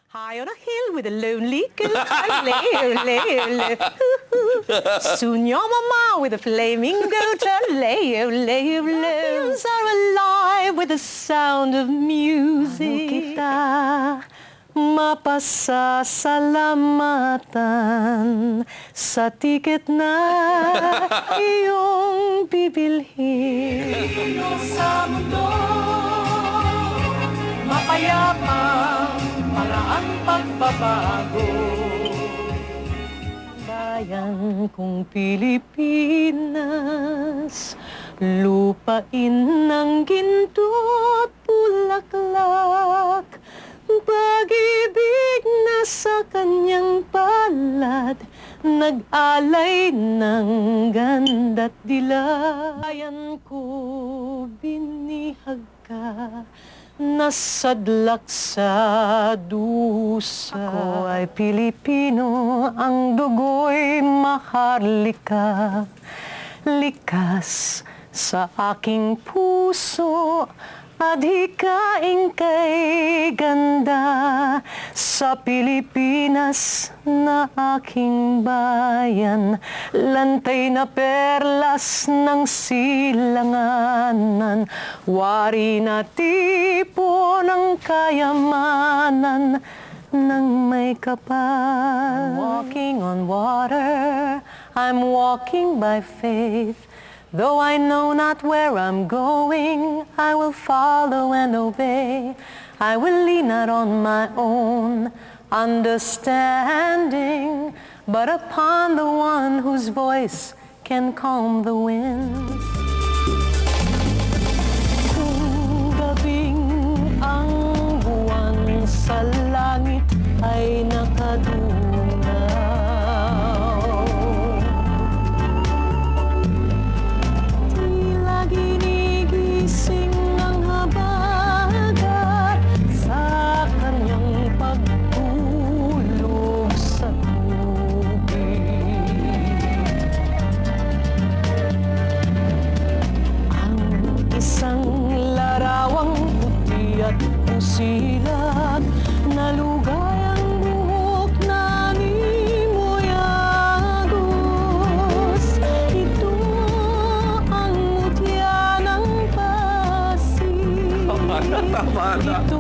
High on a hill with a lonely goat, soon your mama with a flaming goat, Lions are alive with the sound of music. Kita mapasasalamatan sa tiket na iyong bibilhin. Sa mundo, mapayapang paraan pagbabago. Bayan kong Pilipinas, lupain ng ginto at bulaklak, pag-ibig na sa kanyang palad, nag-alay ng ganda't dilag. Bayan ko, binihag ka, nasadlak sa dusa. Ako ay Pilipino, ang dugo'y maharlika, likas sa aking puso, adhikain kay ganda sa Pilipinas na aking bayan, lantay na perlas ng silanganan, wari na tipo ng kayamanan ng may kapal. I'm walking on water, I'm walking by faith. Though I know not where I'm going, I will follow and obey. I will lean not on my own understanding, but upon the one whose voice can calm the wind. Kung gabing ang buwan sa langit ay nakadungaw, ginigising ng habagat sa kanyang pagtulog sa tubig. Ang isang larawang puti at pusilat, nalugay ang buhok na animoy agos. Ito ang mutya ng pasig. Tama na. Ito